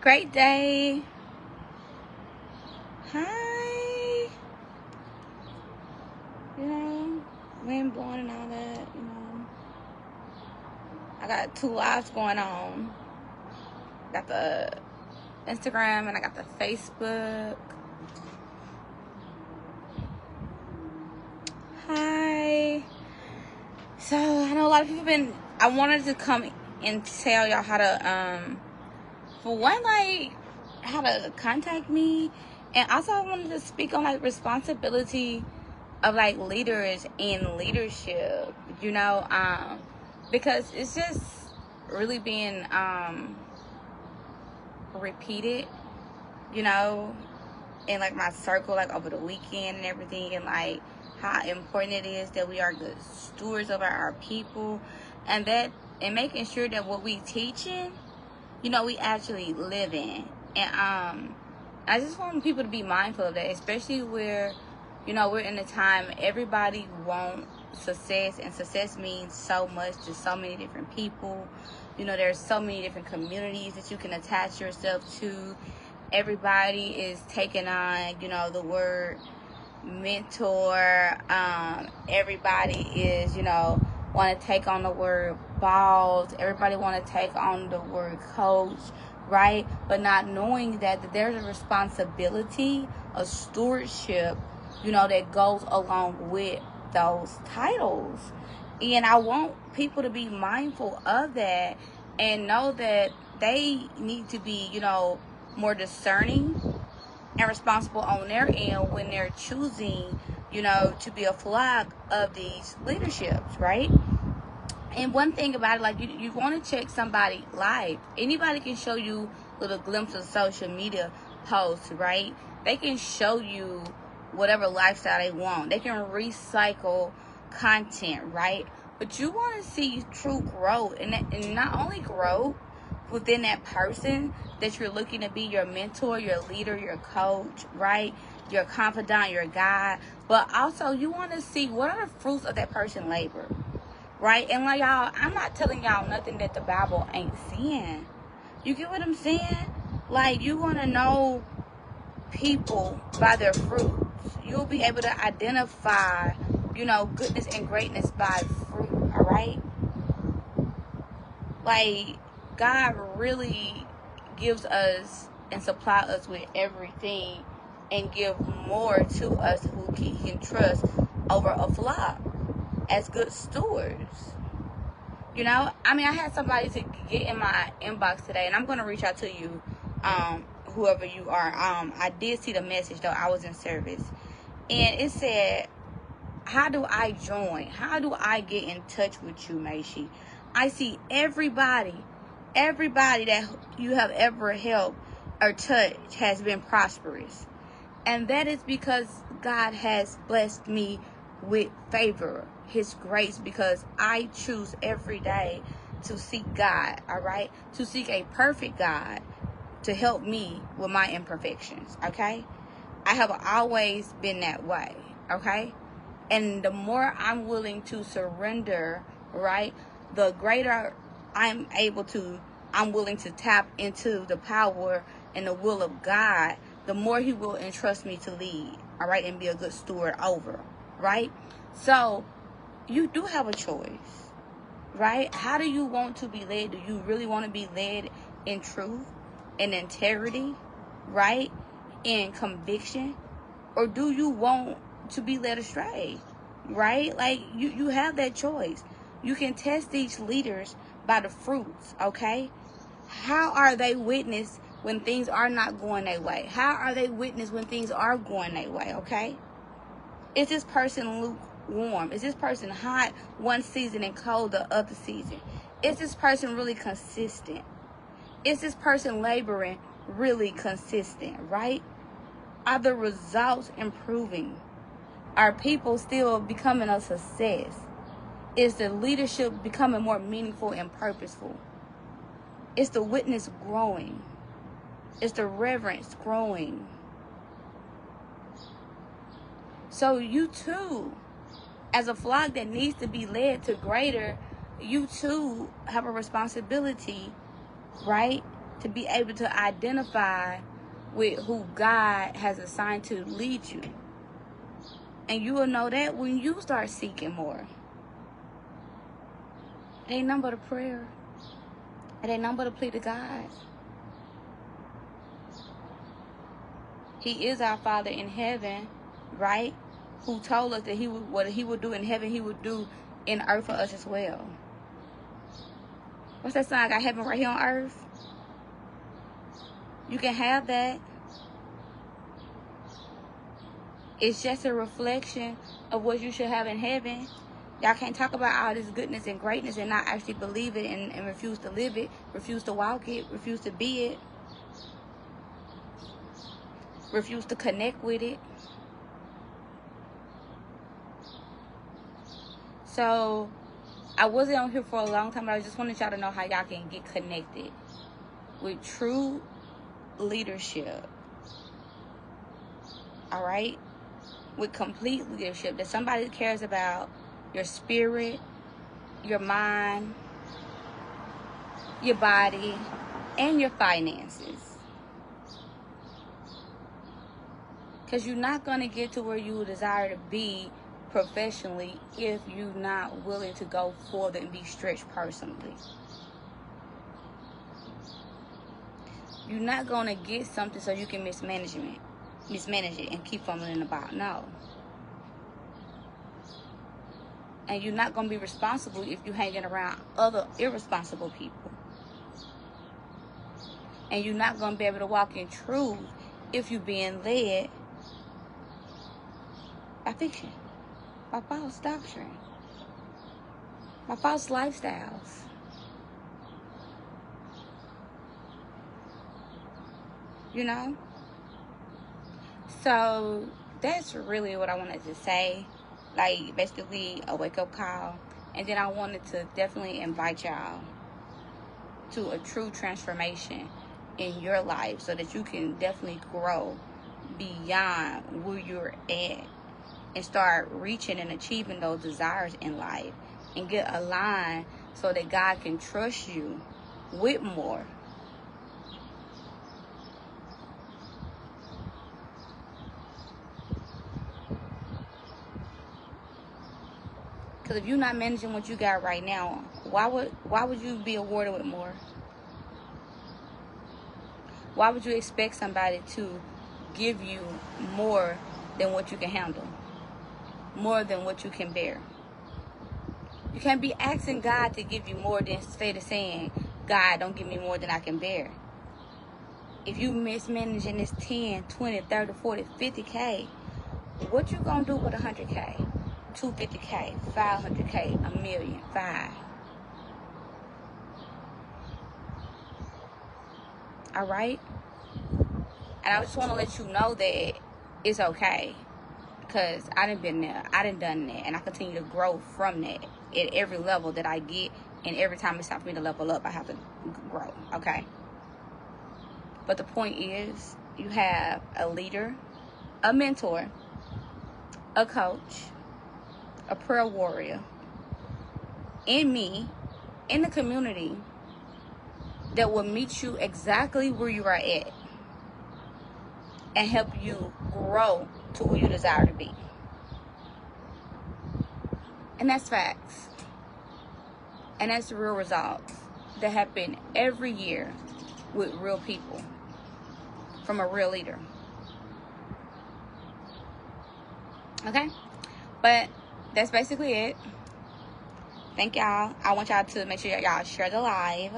great day. Hi. You know, wind blowing and all that, you know. I got 2 lives going on. Got the Instagram and I got the Facebook. Hi. So I know a lot of people I wanted to come and tell y'all how to for one, like, how to contact me, and also I wanted to speak on like responsibility of like leaders in leadership, you know, because it's just really being repeated, you know, in like my circle, like over the weekend and everything, and like how important it is that we are good stewards over our people, and making sure that what we teaching, you know, we actually live in. And I just want people to be mindful of that, especially where, you know, we're in a time everybody wants success, and success means so much to so many different people. You know, there's so many different communities that you can attach yourself to. Everybody is taking on, you know, the word mentor. Everybody is, you know, want to take on the word boss. Everybody want to take on the word coach, right? But not knowing that there's a responsibility, a stewardship, you know, that goes along with those titles. And I want people to be mindful of that and know that they need to be, you know, more discerning and responsible on their end when they're choosing, you know, to be a flock of these leaderships, right? And one thing about it, like, you want to check somebody's life. Anybody can show you little glimpses of social media posts, right? They can show you whatever lifestyle they want. They can recycle content, right? But you want to see true growth, and not only growth within that person that you're looking to be your mentor, your leader, your coach, right? Your confidant, your guide. But also you want to see what are the fruits of that person's labor, right? And like, y'all, I'm not telling y'all nothing that the Bible ain't saying. You get what I'm saying? Like, you want to know people by their fruits. You'll be able to identify, you know, goodness and greatness by fruit, all right? Like, God really gives us and supply us with everything and give more to us who he can trust over a flock as good stewards. You know, I mean, I had somebody to get in my inbox today, and I'm going to reach out to you, whoever you are. I did see the message, though. I was in service. And it said, how do I join? How do I get in touch with you, Mashi? I see everybody that you have ever helped or touched has been prosperous. And that is because God has blessed me with favor, his grace, because I choose every day to seek God, all right? To seek a perfect God to help me with my imperfections, okay? I have always been that way, okay? And the more I'm willing to surrender, right, the greater I'm willing to tap into the power and the will of God, the more he will entrust me to lead, all right, and be a good steward over, right? So you do have a choice, right? How do you want to be led? Do you really want to be led in truth, in integrity, right, in conviction? Or do you want to be led astray, right? Like, you have that choice. You can test these leaders by the fruits, okay? How are they witness when things are not going their way? How are they witness when things are going their way, okay? Is this person lukewarm? Is this person hot one season and cold the other season? Is this person really consistent? Is this person laboring really consistent, right? Are the results improving? Are people still becoming a success? Is the leadership becoming more meaningful and purposeful? Is the witness growing? Is the reverence growing? So you too, as a flock that needs to be led to greater, you too have a responsibility, right, to be able to identify with who God has assigned to lead you. And you will know that when you start seeking more. It ain't nothing but a prayer. It ain't nothing but a plea to God. He is our Father in heaven, right? Who told us that what he would do in heaven, he would do in earth for us as well. What's that song? I got heaven right here on earth. You can have that. It's just a reflection of what you should have in heaven. Y'all can't talk about all this goodness and greatness and not actually believe it and refuse to live it, refuse to walk it, refuse to be it, refuse to connect with it. So, I wasn't on here for a long time, but I just wanted y'all to know how y'all can get connected with true leadership. Alright? With complete leadership. That somebody cares about your spirit, your mind, your body, and your finances. Because you're not going to get to where you desire to be professionally if you're not willing to go further and be stretched personally. You're not going to get something so you can mismanage it and keep fumbling about. No. And you're not going to be responsible if you're hanging around other irresponsible people. And you're not going to be able to walk in truth if you're being led by fiction, by false doctrine, by false lifestyles. You know? So, that's really what I wanted to say. Like, basically, a wake-up call. And then I wanted to definitely invite y'all to a true transformation in your life so that you can definitely grow beyond where you're at and start reaching and achieving those desires in life and get aligned so that God can trust you with more. Because if you're not managing what you got right now, why would you be awarded with more? Why would you expect somebody to give you more than what you can handle? More than what you can bear? You can't be asking God to give you more than instead of saying, God, don't give me more than I can bear. If you mismanaging this 10, 20, 30, 40, 50K, what you gonna do with 100K? 250K, 500K, a million, 5. Alright? And I just want to let you know that it's okay. Because I done been there. I done done that. And I continue to grow from that at every level that I get. And every time it's time for me to level up, I have to grow. Okay? But the point is, you have a leader, a mentor, a coach, a prayer warrior, in me, in the community, that will meet you exactly where you are at and help you grow to who you desire to be. And that's facts. And that's the real results that happen every year with real people from a real leader. Okay? But that's basically it. Thank y'all. I want y'all to make sure y'all share the live.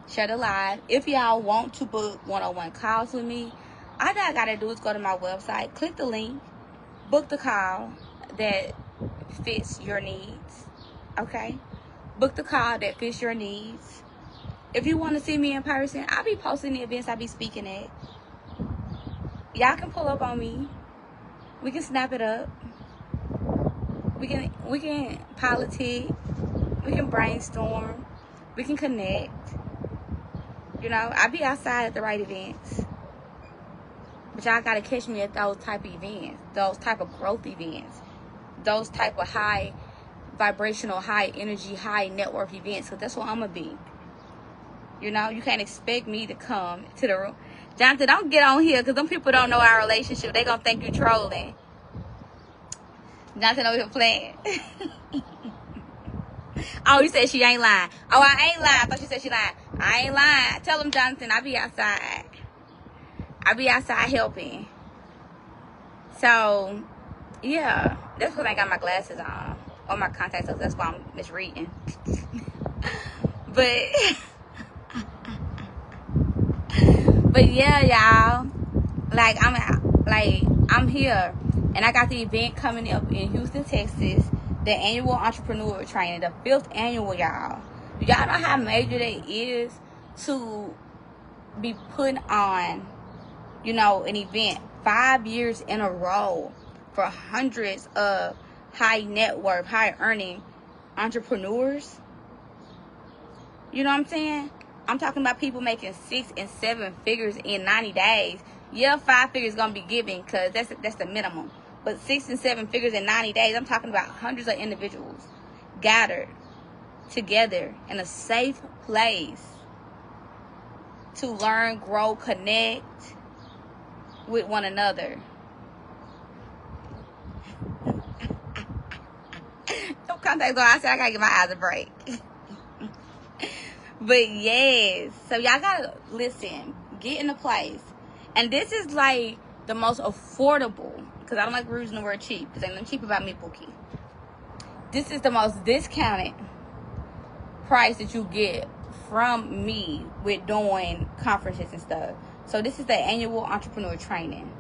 Share the live. If y'all want to book one-on-one calls with me, all y'all gotta do is go to my website, click the link, book the call that fits your needs. Okay? Book the call that fits your needs. If you want to see me in person, I'll be posting the events I'll be speaking at. Y'all can pull up on me. We can snap it up. We can politic. We can brainstorm. We can connect. You know, I'll be outside at the right events. But y'all gotta catch me at those type of events, those type of growth events, those type of high vibrational, high energy, high network events. Because that's what I'm gonna be. You know, you can't expect me to come to the room. Jonathan, don't get on here because them people don't know our relationship. They gonna think you trolling. Jonathan over here playing. Oh, you said she ain't lying. Oh, I ain't lying. I thought you said she lying. I ain't lying. Tell him, Jonathan, I be outside. I be outside helping. So, yeah. That's because I got my glasses on. Or my contacts, so that's why I'm misreading. But, but yeah, y'all. Like, I'm here. And I got the event coming up in Houston, Texas. The annual entrepreneur training. The 5th annual, y'all. Do y'all know how major that is to be putting on, you know, an event 5 years in a row for hundreds of high net worth, high earning entrepreneurs? You know what I'm saying? I'm talking about people making 6 and 7 figures in 90 days. Yeah, 5 figures gonna be given because that's the minimum. But 6 and 7 figures in 90 days, I'm talking about hundreds of individuals gathered together in a safe place to learn, grow, connect with one another. Don't contact go. I said I gotta give my eyes a break. But yes, so y'all gotta listen, get in a place. And this is like the most affordable, because I don't like using the word cheap, because ain't nothing cheap about me, Pookie. This is the most discounted price that you get from me with doing conferences and stuff. So this is the annual entrepreneur training.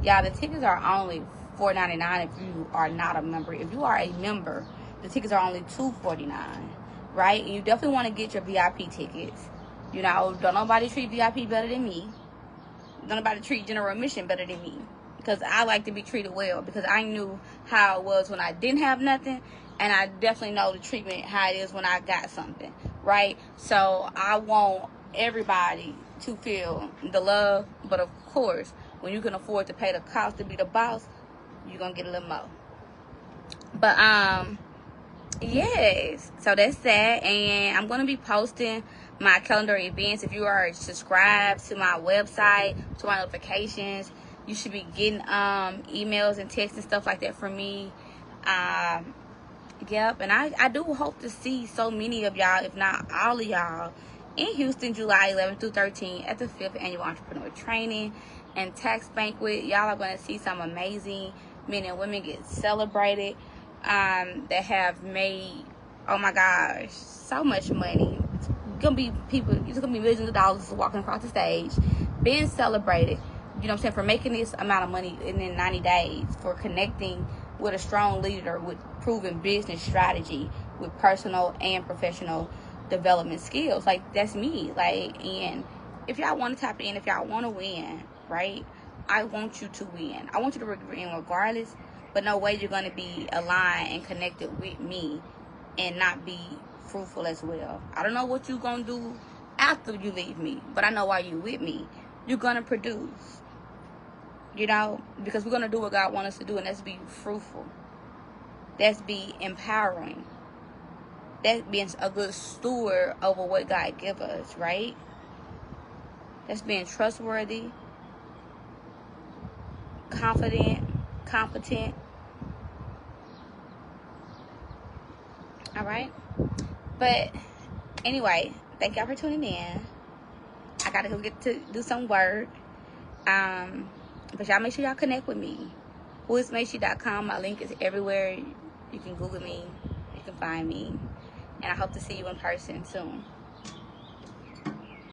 Y'all, the tickets are only $4.99 if you are not a member. If you are a member, the tickets are only $2.49, right? And you definitely want to get your VIP tickets. You know, don't nobody treat VIP better than me. Don't nobody treat general admission better than me. Because I like to be treated well. Because I knew how it was when I didn't have nothing. And I definitely know the treatment, how it is when I got something, right? So I want everybody to feel the love. But of course, when you can afford to pay the cost to be the boss, you're going to get a little more. But, yes. So that's that. And I'm going to be posting my calendar events. If you are subscribed to my website, to my notifications, you should be getting emails and texts and stuff like that from me. Yep, and I do hope to see so many of y'all, if not all of y'all, in Houston, July 11th through 13th at the 5th Annual Entrepreneur Training and Tax Banquet. Y'all are going to see some amazing men and women get celebrated that have made, oh my gosh, so much money. It's going to be people, it's going to be millions of dollars walking across the stage, being celebrated, you know what I'm saying, for making this amount of money in 90 days, for connecting with a strong leader with proven business strategy, with personal and professional development skills. Like, that's me. Like, and if y'all want to tap in, if y'all want to win, right, I want you to win. I want you to win regardless, but no way you're going to be aligned and connected with me and not be fruitful as well. I don't know what you're going to do after you leave me, but I know while you're with me, you're going to produce. You know, because we're going to do what God wants us to do, and that's be fruitful. That's be empowering. That's being a good steward over what God give us, right? That's being trustworthy, confident, competent. All right? But anyway, thank y'all for tuning in. I got to go get to do some work. But y'all make sure y'all connect with me. whoismashi.com. My link is everywhere. You can Google me. You can find me. And I hope to see you in person soon.